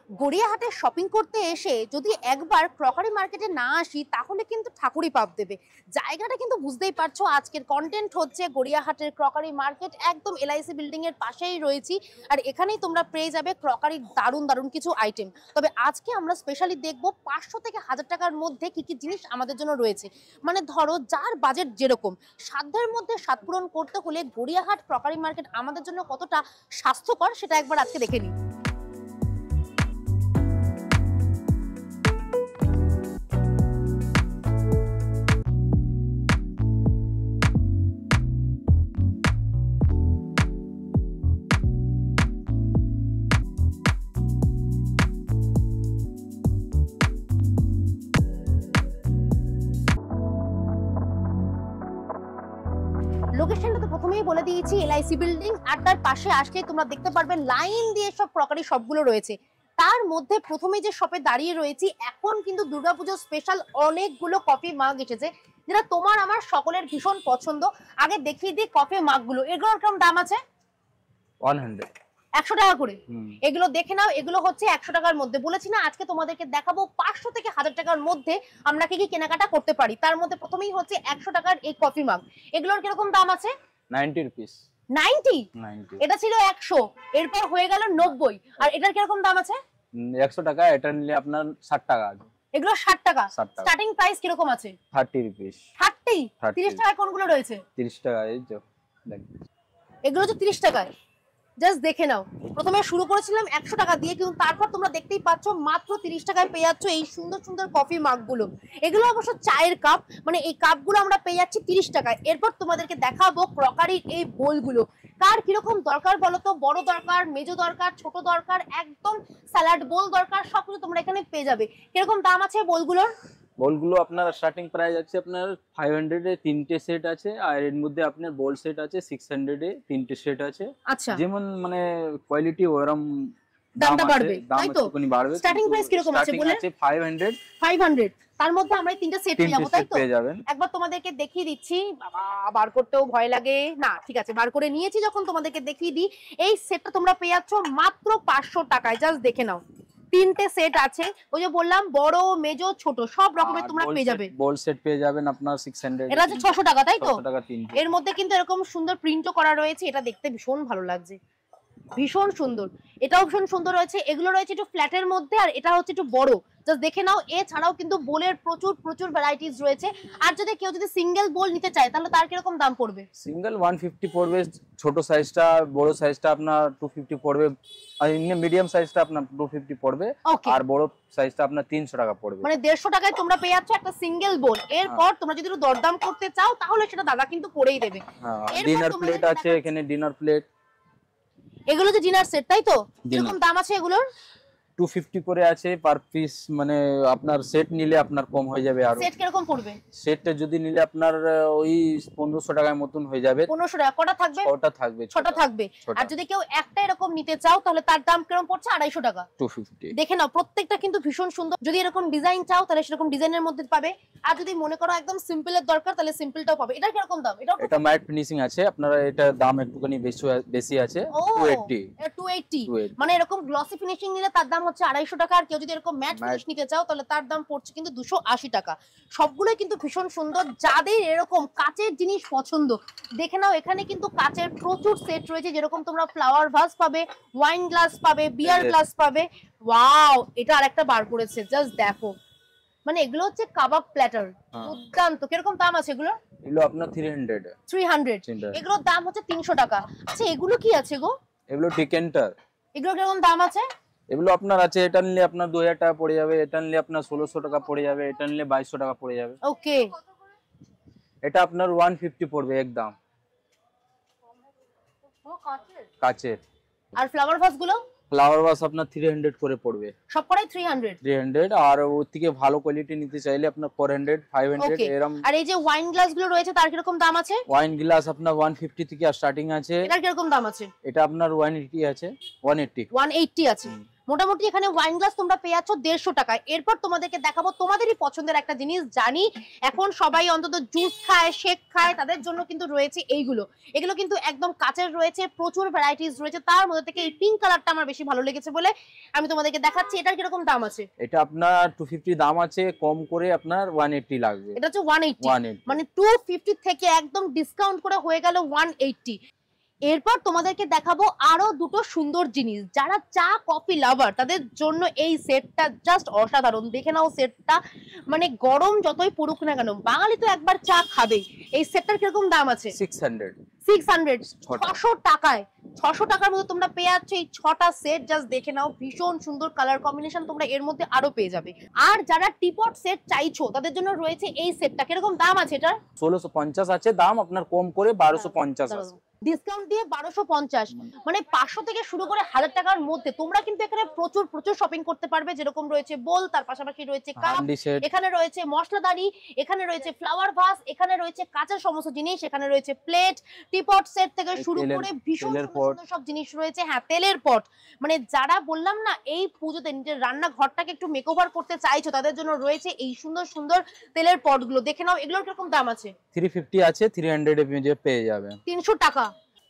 গড়িয়াহাটে shopping করতে এসে যদি একবার ক্রকারি মার্কেটে না আসি তাহলে কিন্তু ঠাকুরই পাপ দেবে। জায়গাটা কিন্তু বুঝতেই পারছো, আজকের কন্টেন্ট হচ্ছে গড়িয়াহাটের ক্রকারি মার্কেট। একদম এলআইসি বিল্ডিং এর পাশেই রয়েছি, আর এখানেই তোমরা পেয়ে যাবে ক্রকারির দারুণ দারুণ কিছু আইটেম। তবে আজকে আমরা স্পেশালি দেখবো 500 থেকে 1000 টাকার মধ্যে কি কি জিনিস আমাদের জন্য রয়েছে। মানে ধরো যার বাজেট যেরকম, সাধ্যের মধ্যে স্বাদ পূরণ করতে হলে গড়িয়াহাট ক্রকারি মার্কেট আমাদের জন্য কতটা স্বাস্থ্যকর সেটা একবার আজকে দেখে নিই। লোকেশনটা তো প্রথমেই বলে দিয়েছি, এলআইসি বিল্ডিং, আর তার পাশে আসলেই তোমরা দেখতে পারবে লাইন দিয়ে সব ক্রকারি শপগুলো রয়েছে। তার মধ্যে প্রথমে যে শপে দাঁড়িয়ে রয়েছি, এখন কিন্তু দুর্গাপুজোর স্পেশাল অনেকগুলো কফি মাগ এসেছে, যেটা তোমার আমার সকলের ভীষণ পছন্দ। আগে দেখিয়ে দিই কফি মাগগুলো, এগুলোর কেমন দাম আছে? 100 টাকা করে। এগুলো দেখে নাও, এগুলো হচ্ছে 100 টাকার মধ্যে। বলেছি না আজকে তোমাদেরকে দেখাবো 500 থেকে 1000 টাকার মধ্যে আমরা কি কি কেনাকাটা করতে পারি। তার মধ্যে প্রথমেই হচ্ছে 100 টাকার এই কফি মাগ, এগুলোর কিরকম দাম আছে? 90 রুপিস। 90? এটা ছিল 100, এরপর হয়ে গেল 90। আর এটার কিরকম দাম আছে? 100 টাকা, এটা নিলে আপনার 60 টাকা আছে। এগুলো 60 টাকা। স্টার্টিং প্রাইস কিরকম আছে? 30 রুপিস। 30? 30 টাকায় কোনগুলো রয়েছে? 30 টাকা এই যে দেখুন, এগুলো তো 30 টাকায়। জাস্ট দেখে নাও, প্রথমে শুরু করেছিলাম 100 টাকা দিয়ে, কিন্তু তারপর তোমরা দেখতেই পাচ্ছ মাত্র 30 টাকায় পেয়ে যাচ্ছ এই সুন্দর সুন্দর কফি মাগগুলো। এগুলো অবশ্য চায়ের কাপ, মানে এই কাপগুলো আমরা পেয়ে যাচ্ছি 30 টাকায়। এরপর তোমাদেরকে দেখাবো ক্রকারির এই বোলগুলো, কার কিরকম দরকার বলো তো? বড় দরকার, মেজো দরকার, ছোট দরকার, একদম স্যালাড বোল দরকার, সবকিছু তোমরা এখানে পেয়ে যাবে। কিরকম দাম আছে বোলগুলোর? বলগুলো আপনার স্টার্টিং প্রাইস আছে আপনার 500 এ তিনটে সেট আছে, আর এর মধ্যে আপনার বল সেট আছে 600 এ তিনটে সেট আছে। আচ্ছা, যেমন মানে কোয়ালিটি ওরকম দামটা বাড়বে, তাই তো? বাড়বে। স্টার্টিং প্রাইস কিরকম আছে বলে? 500। তার মধ্যে আমরা এই তিনটে সেট পেয়ে যাবো, তাই তো? একবার তোমাদেরকে দেখিয়ে দিচ্ছি। বাবা, বার করতেও ভয় লাগে না, ঠিক আছে বার করে নিয়েছি। যখন তোমাদেরকে দেখিয়ে দিই, এই সেটটা তোমরা পেয়ে যাচ্ছ মাত্র 500 টাকায়। জাস্ট দেখে নাও, তিনটে সেট আছে। ওই যে বললাম বড়, মেজো, ছোট সব রকমের তোমরা পেয়ে যাবে। বল সেট পেয়ে যাবেন আপনার 600। এটা হচ্ছে 600 টাকা, তাই তো? এর মধ্যে কিন্তু এরকম সুন্দর প্রিন্টও করা রয়েছে, এটা দেখতে ভীষণ ভালো লাগছে, ভীষণ সুন্দর। এটাও ভীষণ সুন্দর রয়েছে। এগুলো রয়েছে একটু ফ্ল্যাটের মধ্যে, আর এটা হচ্ছে একটু বড়। জাস্ট দেখে নাও। এছাড়াও কিন্তু বোলের প্রচুর প্রচুর ভ্যারাইটিস রয়েছে। আর যদি কেউ সিঙ্গেল বোল নিতে চায় তাহলে তার কিরকম দাম পড়বে? সিঙ্গেল 150 পড়বে, ছোট সাইজটা, বড় সাইজটা আপনার 250 পড়বে, আর মিডিয়াম সাইজটা আপনার 250 পড়বে, আর বড় সাইজটা আপনার 300 টাকা পড়বে। মানে 150 টাকায় তোমরা পেয়ে যাচ্ছ একটা সিঙ্গেল বোল। এরপর তোমরা যদি দরদাম করতে চাও তাহলে সেটা দাদা কিন্তু করেই দেবে। ডিনার প্লেট আছে এখানে, ডিনার প্লেট। এগুলো যে ডিনার সেট, তাই তো? কিরকম দাম আছে এগুলোর? 250 করে আছে পার পিস। মানে আপনার সেট নিলে আপনার কম হয়ে যাবে। আর সেট কিরকম পড়বে? সেটটা যদি নিলে আপনার ওই 1500 টাকার মতন হয়ে যাবে। 1500 টাকা। কটা থাকবে? ছটা থাকবে। ছটা থাকবে। আর যদি কেউ একটা এরকম নিতে চাও তাহলে তার দাম কিরকম পড়ছে? 250 টাকা। 250। দেখে নাও, প্রত্যেকটা কিন্তু ভীষণ সুন্দর। যদি এরকম ডিজাইন চাও তাহলে সেরকম ডিজাইনের মধ্যে পাবে, আর যদি মনে করো একদম সিম্পলের দরকার তাহলে সিম্পলটাও পাবে। এটা কিরকম দাম? এটা ম্যাট ফিনিশিং আছে আপনার, এটা দাম একটুখানি বেশি আছে, 280। মানে এরকম গ্লসি ফিনিশিং নিলে তার দাম হচ্ছে 250 টাকা। আর কেউ যদি এরকম ম্যাট ফিনিশ নিতে চাও তাহলে তার দাম পড়ছে কিন্তু 280 টাকা। সবগুলোই কিন্তু ভীষণ সুন্দর। যাদের এরকম কাচের জিনিস পছন্দ, দেখে নাও এখানে কিন্তু কাচের প্রচুর সেট রয়েছে। যেরকম তোমরা ফ্লাওয়ার ভাস পাবে, ওয়াইন গ্লাস পাবে, বিয়ার গ্লাস পাবে। ওয়াও, এটা আরেকটা বার করেছে, জাস্ট দেখো। মানে এগুলো হচ্ছে কাবাব প্ল্যাটার, দুর্দান্ত। কিরকম দাম আছে এগুলো? এগুলো আপনার 300। এগুলোর দাম হচ্ছে 300 টাকা। আচ্ছা, এগুলো কি আছে গো? এগুলো ডিকেন্টার। এগুলো কিরকম দাম আছে? এগুলো আপনার আছে, এটা নিলে আপনার 2000 টাকা পড়ে যাবে, এটা নিলে আপনার 1600 টাকা পড়ে যাবে, এটা নিলে 2200 টাকা পড়ে যাবে। ওকে, এটা আপনার 150 পড়বে একদম, কাচের। আর ফ্লাওয়ার ভাস গুলো? ফ্লাওয়ার ভাস আপনার 300 করে পড়বে। সবকটাই 300। আর ওর থেকে ভালো কোয়ালিটি নিতে চাইলে আপনার 400, 500 এরকম। আর এই যে ওয়াইন গ্লাস গুলো রয়েছে তার কিরকম দাম আছে? ওয়াইন গ্লাস আপনার 150 থেকে স্টার্টিং আছে। এটার কিরকম দাম আছে? এটা আপনার 180 আছে, 180 আছে। মোটামুটি এখানে ওয়াইন গ্লাস তোমরা পেয়ে যাচ্ছ 150 টাকায়। এরপর তোমাদেরকে দেখাবো তোমাদেরই পছন্দের একটা জিনিস, জানি এখন সবাই অন্তত জুস খায়, শেক খায়, তাদের জন্য কিন্তু রয়েছে এইগুলো। এগুলো কিন্তু একদম কাচের রয়েছে, প্রচুর ভ্যারাইটিস রয়েছে। তার মধ্যে থেকে এই পিঙ্ক কালারটা আমার বেশি ভালো লেগেছে বলে আমি তোমাদেরকে দেখাচ্ছি। এটার কিরকম দাম আছে? এটা আপনার 250 দাম আছে, কম করে আপনার 180 লাগবে। এটা হচ্ছে 180, মানে 250 থেকে একদম ডিসকাউন্ট করে হয়ে গেল 180। এরপর তোমাদেরকে দেখাবো আরো দুটো সুন্দর জিনিস। যারা চা কফি লাভার তাদের জন্য এই সেটটা জাস্ট অসাধারণ। দেখে নাও সেটটা, মানে গরম যতই পড়ুক না কেন বাঙালি তো একবার চা খাবেই। এই সেটটার কিরকম দাম আছে? 600 600 টাকায়। 600 টাকার মধ্যে তোমরা পেয়ে যাচ্ছ এই 6টা সেট। জাস্ট দেখে নাও, ভীষণ সুন্দর কালার কম্বিনেশন তোমরা এর মধ্যে আরো পেয়ে যাবে। আর যারা টিপট সেট চাইছো তাদের জন্য রয়েছে এই সেটটা। কিরকম দাম আছে এটা? 1650 আছে দাম, আপনার কম করে 1250 আছে। ডিসকাউন্ট দিয়ে 1250, মানে 500 থেকে শুরু করে 1000 টাকার মধ্যে তোমরা কিন্তু এখানে প্রচুর প্রচুর শপিং করতে পারবে। যেরকম রয়েছে বোল, তার পাশাপাশি রয়েছে কাপ, এখানে রয়েছে মশলাদানি, এখানে রয়েছে ফ্লাওয়ার ভাস, এখানে রয়েছে কাঁচের সমস্ত জিনিস, এখানে রয়েছে প্লেট, টিপট সেট থেকে শুরু করে ভীষণ সুন্দর সব জিনিস রয়েছে। হ্যাঁ, তেলের পট, মানে যারা বললাম না এই পুজোতে নিজের রান্নাঘরটাকে একটু মেকওভার করতে চাইছো তাদের জন্য রয়েছে এই সুন্দর সুন্দর তেলের পটগুলো। দেখে নাও এগুলোর কিরকম দাম আছে? 350 আছে, 300 এ পেয়ে যাবে 300 টাকা।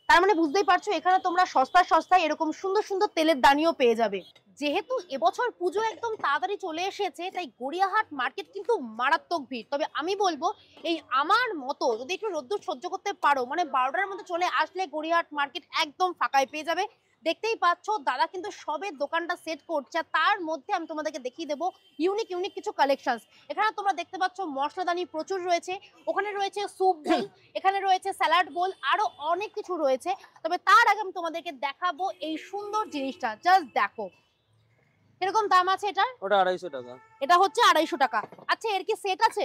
তার মানে বুঝতেই পারছো এখানে তোমরা সস্তায় সস্তায় এরকম সুন্দর সুন্দর তেলের দানিও পেয়ে যাবে। যেহেতু এবছর পুজো একদম তাড়াতাড়ি চলে এসেছে, তাই গড়িয়াহাট মার্কেট কিন্তু মারাত্মক ভিড়। তবে আমি বলবো এই আমার মতো যদি একটু রোদ্দুর সহ্য করতে পারো, মানে 12টার মধ্যে চলে আসলে গড়িয়াহাট মার্কেট একদম ফাঁকায় পেয়ে যাবে। দেখতেই পাচ্ছ দাদা কিন্তু সবে দোকানটা সেট করছে। তার মধ্যে আমি তোমাদেরকে দেখিয়ে দেবো ইউনিক ইউনিক কিছু কালেকশনস। এখানে তোমরা দেখতে পাচ্ছ মশলাদানি প্রচুর রয়েছে, ওখানে রয়েছে স্যুপ বোল, এখানে রয়েছে স্যালাড বোল, আরো অনেক কিছু রয়েছে। তবে তার আগে আমি তোমাদেরকে দেখাবো এই সুন্দর জিনিসটা। জাস্ট দেখো কিরকম দাম আছে এটা? ওটা 250 টাকা। এটা হচ্ছে 250 টাকা। আচ্ছা, এর কি সেট আছে?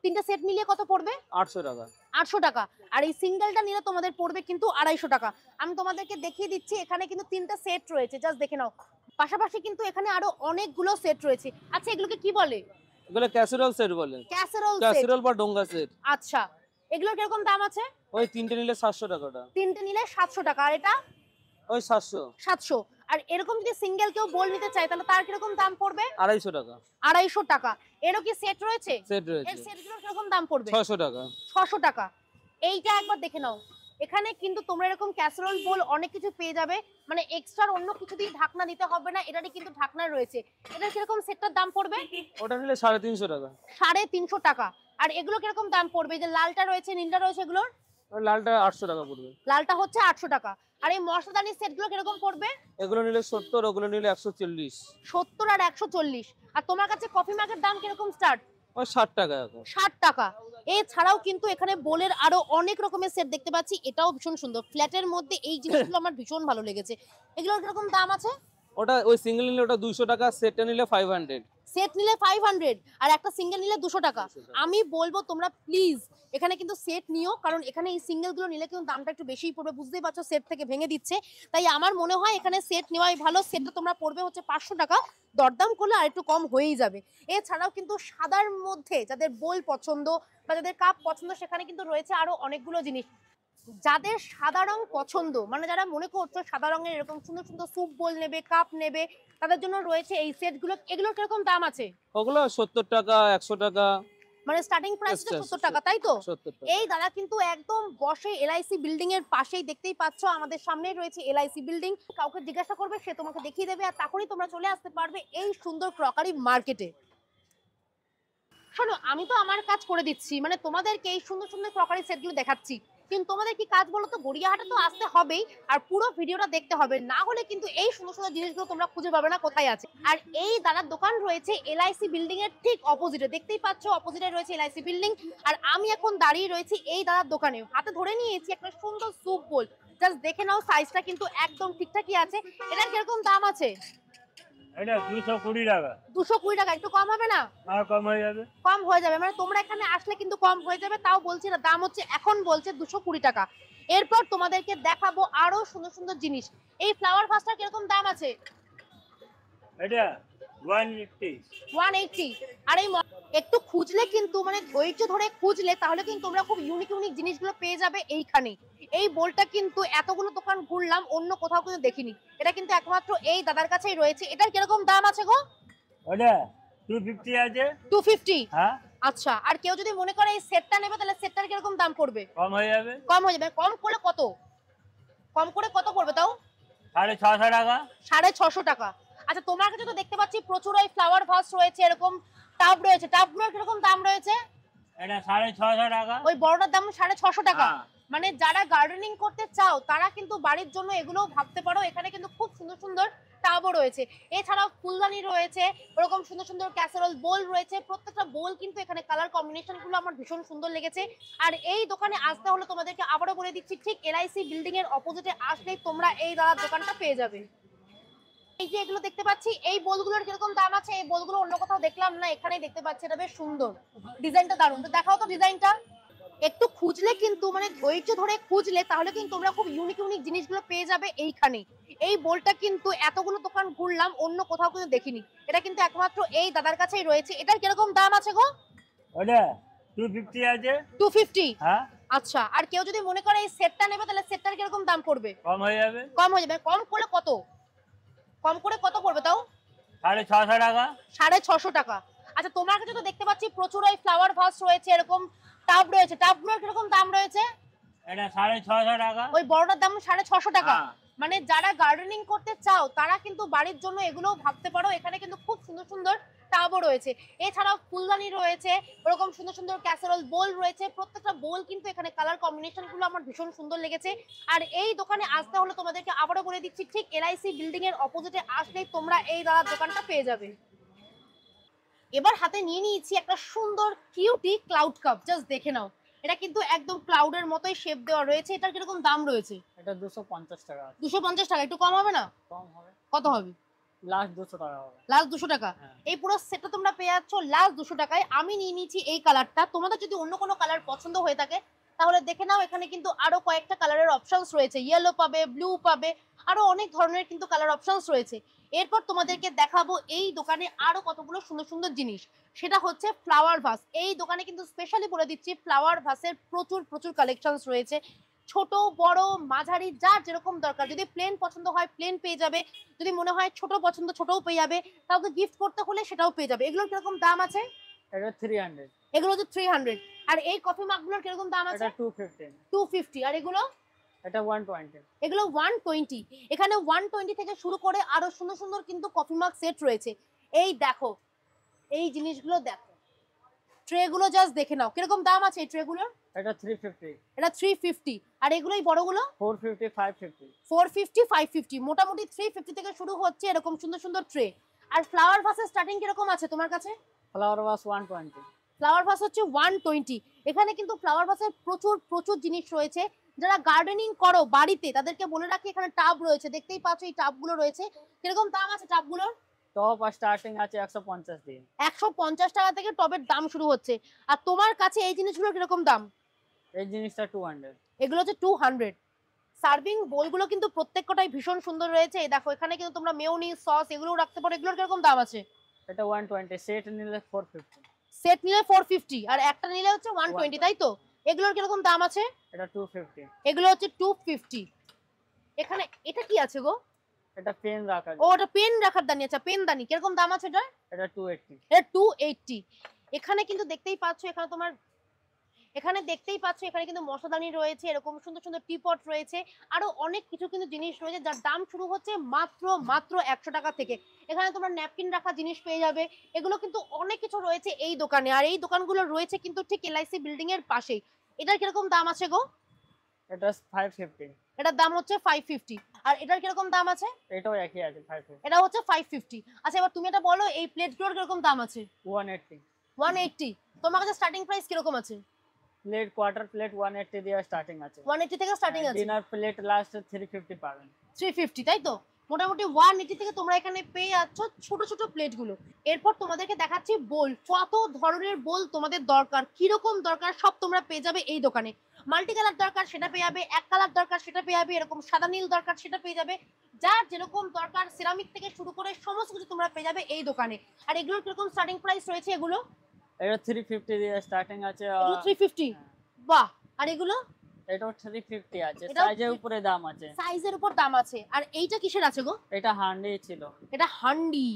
তিনটে সেট মিলিয়ে কত পড়বে? 800 টাকা। 800 টাকা। আর এই সিঙ্গেলটা নিলে তোমাদের পড়বে কিন্তু 250 টাকা। আমি তোমাদেরকে দেখিয়ে দিচ্ছি, এখানে কিন্তু 3টা সেট রয়েছে, জাস্ট দেখে নাও। পাশাপাশি কিন্তু এখানে আরো অনেকগুলো সেট রয়েছে। আচ্ছা, এগুলোকে কি বলে? এগুলো ক্যাসেরোল সেট বলে। ক্যাসেরোল বা ডোঙ্গা সেট। আচ্ছা, এগুলোর কিরকম দাম আছে? ওই 3টে নিলে 700 টাকা। তিনটে নিলে 700 টাকা। আর এটা ওই 700। আর এরকম যদি সিঙ্গেল কেউ বোল নিতে চায় তাহলে তার কিরকম দাম পড়বে? 250 টাকা। 250 টাকা। এরও কি সেট রয়েছে? সেট রয়েছে। এর সেটগুলোর কিরকম দাম পড়বে? 600 টাকা। 600 টাকা। এইটা একবার দেখে নাও। এখানে কিন্তু তোমরা এরকম ক্যাসেরোল বোল অনেক কিছু পেয়ে যাবে, মানে এক্সট্রা অন্য কিছু দিয়ে ঢাকনা দিতে হবে না, এটারই কিন্তু ঢাকনা রয়েছে। এটার কিরকম সেটটার দাম পড়বে? ওটা নিলে 350 টাকা। 350 টাকা। আর এগুলো কিরকম দাম পড়বে? যে লালটা রয়েছে, নীলটা রয়েছে, এগুলোর? লালটা 800 টাকা পড়বে। লালটা হচ্ছে 800 টাকা। আর এই মশলাদানির সেটগুলো কিরকম পড়বে? এগুলো নিলে 70, ওগুলো নিলে 140। 70 আর 140। আর তোমার কাছে কফি মাগের দাম কিরকম স্টার্ট? ওই 60 টাকা এখন। 60 টাকা। এছাড়াও কিন্তু এখানে বোলের আরো অনেক রকমের সেট দেখতে পাচ্ছি, এটাও ভীষণ সুন্দর। ফ্ল্যাটের মধ্যে এই জিনিসগুলো আমার ভীষণ ভালো লেগেছে। এগুলোর কিরকম দাম আছে? ওটা ওই সিঙ্গেল নিলে ওটা 200 টাকা, সেটটা নিলে 500। সেট নিলে 500 আর একটা সিঙ্গেল নিলে 200 টাকা। আমি বলবো তোমরা প্লিজ এখানে কিন্তু সেট নিও, কারণ এখানে এই সিঙ্গেলগুলো নিলে কিন্তু দামটা একটু বেশিই পড়বে। বুঝতেই পারছো সেট থেকে ভেঙে দিচ্ছে, তাই আমার মনে হয় এখানে সেট নেওয়াই ভালো। সেটটা তোমরা পড়বে হচ্ছে 500 টাকা, দরদাম করলে আর একটু কম হয়েই যাবে। এছাড়াও কিন্তু সাদার মধ্যে যাদের বোল পছন্দ বা যাদের কাপ পছন্দ সেখানে কিন্তু রয়েছে আরো অনেকগুলো জিনিস। যাদের সাদা রং পছন্দ, মানে যারা মনে করছো সাদা রঙের এরকম সুন্দর সুন্দর স্যুপ বোল নেবে, কাপ নেবে, তাদের জন্য রয়েছে এই সেটগুলো। এগুলোর কিরকম দাম আছে? ওগুলো 70 টাকা, 100 টাকা, মানে স্টার্টিং প্রাইস 70 টাকা, তাই তো? 70 টাকা। এই দাদা কিন্তু একদম বসে এলআইসি বিল্ডিং এর পাশেই, দেখতেই পাচ্ছ আমাদের সামনেই রয়েছে এলআইসি বিল্ডিং। কাউকে জিজ্ঞাসা করবে, সে তোমাকে দেখিয়ে দেবে, আর তারপরেই তোমরা চলে আসতে পারবে এই সুন্দর ক্রকারি মার্কেটে। শোনো, আমি তো আমার কাজ করে দিচ্ছি, মানে তোমাদেরকে এই সুন্দর সুন্দর ক্রকারি সেটগুলো দেখাচ্ছি, কিন্তু তোমাদের কি কাজ বলো তো? গড়িয়াহাটে তো আসতে হবেই, আর পুরো ভিডিওটা দেখতে হবে, না হলে কিন্তু এই সুন্দর সুন্দর জিনিসগুলো তোমরা খুঁজে পাবে না কোথায় আছে। আর এই দাদার দোকান রয়েছে এলআইসি বিল্ডিং এর ঠিক অপোজিটে, দেখতেই পাচ্ছ অপোজিটে রয়েছে এলআইসি বিল্ডিং। আর আমি এখন দাঁড়িয়ে রয়েছি এই দাদার দোকানে, হাতে ধরে নিয়েছি একটা সুন্দর স্যুপ বোল। জাস্ট দেখে নাও, সাইজটা কিন্তু একদম ঠিকঠাকই আছে। এটার কিরকম দাম আছে? এটা 220 টাকা। 220 টাকা। একটু কম হবে না? আর কম হয়ে যাবে। কম হয়ে যাবে, মানে তোমরা এখানে আসলে কিন্তু কম হয়ে যাবে। তাও বলছি না, দাম হচ্ছে এখন বলছে 220 টাকা। এরপর তোমাদেরকে দেখাবো আরো সুন্দর সুন্দর জিনিস। এই ফ্লাওয়ার ভাসটার কিরকম দাম আছে? এটা 180। আর এই একটু খুঁজলে কিন্তু, মানে ধৈর্য ধরে খুঁজলে তাহলে কিন্তু তোমরা খুব ইউনিক ইউনিক জিনিসগুলো পেয়ে যাবে এইখানে। এই বোলটা কিন্তু এতগুলো দোকান ঘুরলাম অন্য কোথাও কিন্তু দেখিনি, এটা কিন্তু একমাত্র এই দাদার কাছেই রয়েছে। এটার কিরকম দাম আছে গো? ওটা 250 আছে। 250? হ্যাঁ। আচ্ছা, আর কেউ যদি মনে করে এই সেটটা নেবে তাহলে সেটটার কিরকম দাম পড়বে? কম হয়ে যাবে। কম হয়ে যাবে? কম করে কত? কম করে কত পড়বে তাও? 650 টাকা। 650 টাকা। আচ্ছা, তোমার কাছে তো দেখতে পাচ্ছি প্রচুর ওই ফ্লাওয়ার ভাস রয়েছে, এরকম টাব রয়েছে, টাবগুলোর কিরকম দাম রয়েছে? এটা 650 টাকা। ওই বড়টার দাম 650 টাকা। হ্যাঁ। মানে যারা গার্ডেনিং করতে চাও তারা কিন্তু বাড়ির জন্য এগুলো ভাবতে পারো। এখানে কিন্তু খুব সুন্দর সুন্দর টাবও রয়েছে, এছাড়াও ফুলদানি রয়েছে, ওরকম সুন্দর সুন্দর ক্যাসারোল বোল রয়েছে। প্রত্যেকটা বোল কিন্তু এখানে কালার কম্বিনেশন গুলো আমার ভীষণ সুন্দর লেগেছে। আর এই দোকানে আসতে হলে তোমাদেরকে আবারও বলে দিচ্ছি, ঠিক এলআইসি বিল্ডিং এর অপোজিটে আসলেই তোমরা এই দাদার দোকানটা পেয়ে যাবে। এই যে এগুলো দেখতে পাচ্ছি, এই বোলগুলোর কিরকম দাম আছে? এই বোলগুলো অন্য কোথাও দেখলাম না, এখানেই দেখতে পাচ্ছি। এটা বেশ সুন্দর, ডিজাইনটা দারুণ। তো দেখাও তো ডিজাইনটা। একটু খুঁজলে কিন্তু, মানে ধৈর্য ধরে খুঁজলে তাহলে কিন্তু তোমরা খুব ইউনিক ইউনিক জিনিসগুলো পেয়ে যাবে এইখানে। এই বোলটা কিন্তু এতগুলো দোকান ঘুরলাম অন্য কোথাও কিন্তু দেখিনি, এটা কিন্তু একমাত্র এই দাদার কাছেই রয়েছে। এটার কিরকম দাম আছে গো? ওটা 250 আছে। 250? হ্যাঁ। আচ্ছা, আর কেউ যদি মনে করে এই সেটটা নেবে তাহলে সেটটার কিরকম দাম পড়বে? কম হয়ে যাবে। কম হয়ে যাবে? কম করে কত? কম করে কত পড়বে তাও? 650 টাকা। 650 টাকা। আচ্ছা, তোমার কাছে তো দেখতে পাচ্ছি প্রচুর ওই ফ্লাওয়ার ভাস রয়েছে, এরকম টাব রয়েছে, টাবগুলোর কিরকম দাম রয়েছে? এটা 650 টাকা। ওই বড়টার দাম 650 টাকা। হ্যাঁ। মানে যারা গার্ডেনিং করতে চাও তারা কিন্তু বাড়ির জন্য এগুলো ভাবতে পারো। এখানে কিন্তু খুব সুন্দর সুন্দর টাবও রয়েছে, এছাড়াও ফুলদানি রয়েছে, ওরকম সুন্দর সুন্দর ক্যাসারোল বোল রয়েছে। প্রত্যেকটা বোল কিন্তু এখানে কালার কম্বিনেশন গুলো আমার ভীষণ সুন্দর লেগেছে। আর এই দোকানে আসতে হলে তোমাদেরকে আবারও বলে দিচ্ছি, ঠিক এলআইসি বিল্ডিং এর অপোজিটে আসলেই তোমরা এই দাদার দোকানটা পেয়ে যাবে। এবার হাতে নিয়ে নিয়েছি একটা সুন্দর কিউটি ক্লাউড কাপ, জাস্ট দেখে নাও। এটা কিন্তু একদম ক্লাউডের মতোই শেপ দেওয়া রয়েছে। এটার কিরকম দাম রয়েছে? এটা 250 টাকা। 250 টাকা? একটু কম হবে না? কম হবে। কত হবে? লাস্ট 200 টাকা হবে। লাস্ট 200 টাকা? হ্যাঁ। এই পুরো সেটটা তোমরা পেয়ে যাচ্ছ লাস্ট 200 টাকায়। আমি নিয়ে নিয়েছি এই কালারটা। তোমাদের যদি অন্য কোনো কালার পছন্দ হয়ে থাকে তাহলে দেখে নাও, এখানে কিন্তু আরো কয়েকটা কালারের অপশনস রয়েছে। ইয়েলো পাবে, ব্লু পাবে, আরো অনেক ধরনের কিন্তু কালার অপশনস রয়েছে। এরপর তোমাদেরকে দেখাবো এই দোকানে আরো কতগুলো সুন্দর সুন্দর জিনিস, সেটা হচ্ছে ফ্লাওয়ার ভাস। এই দোকানে কিন্তু স্পেশালি বলে দিচ্ছি, ফ্লাওয়ার ভাসের প্রচুর প্রচুর কালেকশনস রয়েছে, ছোট বড় মাঝারি যার যেরকম দরকার। যদি প্লেন পছন্দ হয় প্লেন পেয়ে যাবে, যদি মনে হয় ছোট পছন্দ ছোটও পেয়ে যাবে, কাউকে গিফট করতে হলে সেটাও পেয়ে যাবে। এগুলোর কিরকম দাম আছে? এটা 300। এগুলো হচ্ছে 300। আর এই কফি মাগগুলোর কিরকম দাম আছে? এটা 250। 250। আর এগুলো? এটা 120। এগুলো 120। এখানে 120 থেকে শুরু করে আরো সুন্দর সুন্দর কিন্তু কফি মাগ সেট রয়েছে। এই দেখো, এই জিনিসগুলো দেখো, ট্রেগুলো জাস্ট দেখে নাও কিরকম দাম আছে এই ট্রেগুলোর। এটা 350। এটা 350। আর এগুলো এই বড়গুলো? 450 550। 450 550। মোটামুটি 350 থেকে শুরু হচ্ছে এরকম সুন্দর সুন্দর ট্রে। আর ফ্লাওয়ার ভাসের স্টার্টিং কিরকম আছে তোমার কাছে? Flower vase 120। ফ্লাওয়ার ভাস হচ্ছে 120। এখানে কিন্তু ফ্লাওয়ার ভাসের প্রচুর প্রচুর জিনিস রয়েছে। যারা গার্ডেনিং করো বাড়িতে তাদেরকে বলে রাখি, এখানে টাব রয়েছে, দেখতেই পাচ্ছ এই টাবগুলো রয়েছে। কিরকম দাম আছে টাবগুলোর? টপ স্টার্টিং আছে 150 দিয়ে। 150 টাকা থেকে টবের দাম শুরু হচ্ছে। আর তোমার কাছে এই জিনিসগুলোর কিরকম দাম? এই জিনিসটা 200। এগুলো হচ্ছে 200। সার্ভিং বোলগুলো কিন্তু প্রত্যেকটাই ভীষণ সুন্দর রয়েছে। এই দেখো, এখানে কিন্তু তোমরা মেয়োনিজ সস এগুলোও রাখতে পারো। এগুলোর কিরকম দাম আছে? এটা 120। সেট নিলে 450। সেট নিলে 450 আর একটা নিলে হচ্ছে 120, তাই তো? এগুলোর কিরকম দাম আছে? এটা 250। এগুলো হচ্ছে 250। এখানে এটা কি আছে গো? এটা পেন রাখার। ও, এটা পেন রাখার দানি। আচ্ছা, পেন দানি কিরকম দাম আছে এটা? এটা 280। এটা 280। এখানে কিন্তু দেখতেই পাচ্ছ, এখানে কিন্তু মশলাদানি রয়েছে, এরকম সুন্দর সুন্দর টিপট রয়েছে, আরো অনেক কিছু কিন্তু জিনিস রয়েছে যার দাম শুরু হচ্ছে মাত্র 100 টাকা থেকে। এখানে তোমরা ন্যাপকিন রাখা জিনিস পেয়ে যাবে। এগুলো কিন্তু অনেক কিছু রয়েছে এই দোকানে। আর এই দোকানগুলো রয়েছে কিন্তু ঠিক এলআইসি বিল্ডিং এর পাশেই। এটার কিরকম দাম আছে গো? এটা 550। এটার দাম হচ্ছে 550। আর এটার কিরকম দাম আছে? এটাও একই আছে 550। এটা হচ্ছে 550। আচ্ছা, এবার তুমি এটা বলো, এই প্লেটগুলোর কিরকম দাম আছে? 180। 180। তোমার কাছে স্টার্টিং প্রাইস কিরকম আছে? প্লেট কোয়ার্টার প্লেট 180 দিয়ে স্টার্টিং আছে। 180 থেকে স্টার্টিং আছে। ডিনার প্লেট লাস্ট 350 পাবেন। 350, তাই তো? মোটামুটি 180 থেকে তোমরা এখানে পেয়ে যাচ্ছ ছোট ছোট প্লেটগুলো। এরপর তোমাদেরকে দেখাচ্ছি বোল। কত ধরনের বোল তোমাদের দরকার, কিরকম দরকার সব তোমরা পেয়ে যাবে এই দোকানে। মাল্টি কালার দরকার সেটা পেয়ে যাবে, এক কালার দরকার সেটা পেয়ে যাবে, এরকম সাদা নীল দরকার সেটা পেয়ে যাবে। যার যেরকম দরকার সিরামিক থেকে শুরু করে সমস্ত কিছু তোমরা পেয়ে যাবে এই দোকানে। আর এগুলোর কিরকম স্টার্টিং প্রাইস রয়েছে? এগুলো এটা 350 দিয়ে স্টার্টিং আছে। এগুলো 350। বাহ। আর এগুলো? এটা 350 আছে, এটাও সাইজের উপরে দাম আছে। সাইজের উপর দাম আছে। আর এইটা কিসের আছে গো? এটা হান্ডি ছিল। এটা হান্ডি,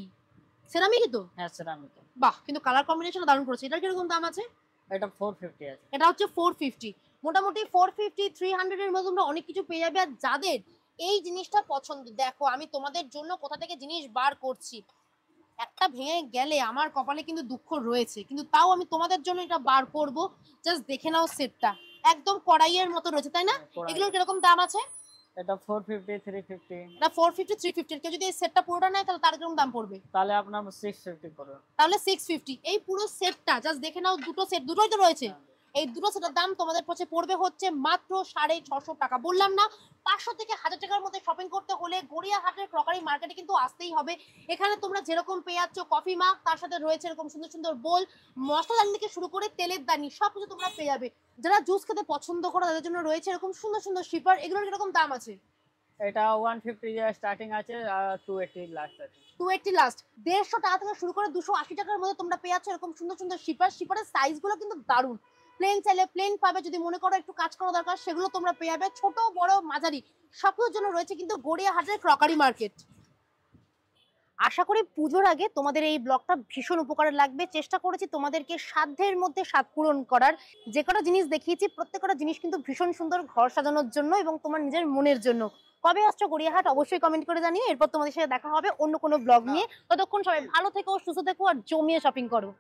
সেরামিকই তো? হ্যাঁ সেরামিক। বাহ, কিন্তু কালার কম্বিনেশন দারুণ করেছে। এটার কিরকম দাম আছে? এটা 450 আছে। এটা হচ্ছে 450। মোটামুটি 450 300 এর মধ্যে তোমরা অনেক কিছু পেয়ে যাবে। আর যাদের এই জিনিসটা পছন্দ, দেখো আমি তোমাদের জন্য কোথা থেকে জিনিস বার করছি, একটা ভেঙে গেলে আমার কপালে কিন্তু দুঃখ রয়েছে, কিন্তু তাও আমি তোমাদের জন্য এটা বার করব। জাস্ট দেখে নাও সেটটা, একদম কড়াইয়ের মতো রয়েছে, তাই না? এগুলোর কিরকম দাম আছে? এটা 450 350। এটা 450 350। কেউ যদি এই সেটটা পুরোটা নেয় তাহলে তার কিরকম দাম পড়বে? তাহলে আপনার 650 পড়বে। তাহলে 650। এই পুরো সেটটা জাস্ট দেখে নাও, দুটো সেট, দুটোই তো রয়েছে। এই দুটো সেটের দাম তোমাদের কাছে পড়বে হচ্ছে মাত্র 650 টাকা। বললাম না, 500 থেকে 1000 টাকার মধ্যে শপিং করতে হলে গড়িয়াহাটের ক্রকারি মার্কেটে কিন্তু আসতেই হবে। এখানে তোমরা যেরকম পেয়ে যাচ্ছ কফি মাগ, তার সাথে রয়েছে এরকম সুন্দর সুন্দর বোল, মশলাদানি থেকে শুরু করে তেলের দানি, সবকিছু তোমরা পেয়ে যাবে। যারা জুস খেতে পছন্দ করো তাদের জন্য রয়েছে এরকম সুন্দর সুন্দর শিপার। এগুলোর কিরকম দাম আছে? এটা 150 দিয়ে স্টার্টিং আছে আর 280 লাস্ট আছে। 280 লাস্ট। 150 টাকা থেকে শুরু করে 280 টাকার মধ্যে তোমরা পেয়ে যাচ্ছ এরকম সুন্দর সুন্দর শিপার। শিপারের সাইজগুলো কিন্তু দারুণ। প্লেন চাইলে প্লেন পাবে, যদি মনে করো একটু কাজ করা দরকার সেগুলো তোমরা পেয়ে যাবে। ছোট বড় মাঝারি সবকিছুর জন্য রয়েছে কিন্তু গড়িয়াহাটের ক্রকারি মার্কেট। আশা করি পুজোর আগে তোমাদের এই ব্লগটা ভীষণ উপকারে লাগবে। চেষ্টা করেছি তোমাদেরকে সাধ্যের মধ্যে স্বাদ পূরণ করার। যে কটা জিনিস দেখিয়েছি প্রত্যেকটা জিনিস কিন্তু ভীষণ সুন্দর ঘর সাজানোর জন্য এবং তোমার নিজের মনের জন্য। কবে আসছো গড়িয়াহাট অবশ্যই কমেন্ট করে জানিও। এরপর তোমাদের সাথে দেখা হবে অন্য কোনো ব্লগ নিয়ে। ততক্ষণ সবাই ভালো থেকো, সুস্থ থেকো আর জমিয়ে শপিং করো।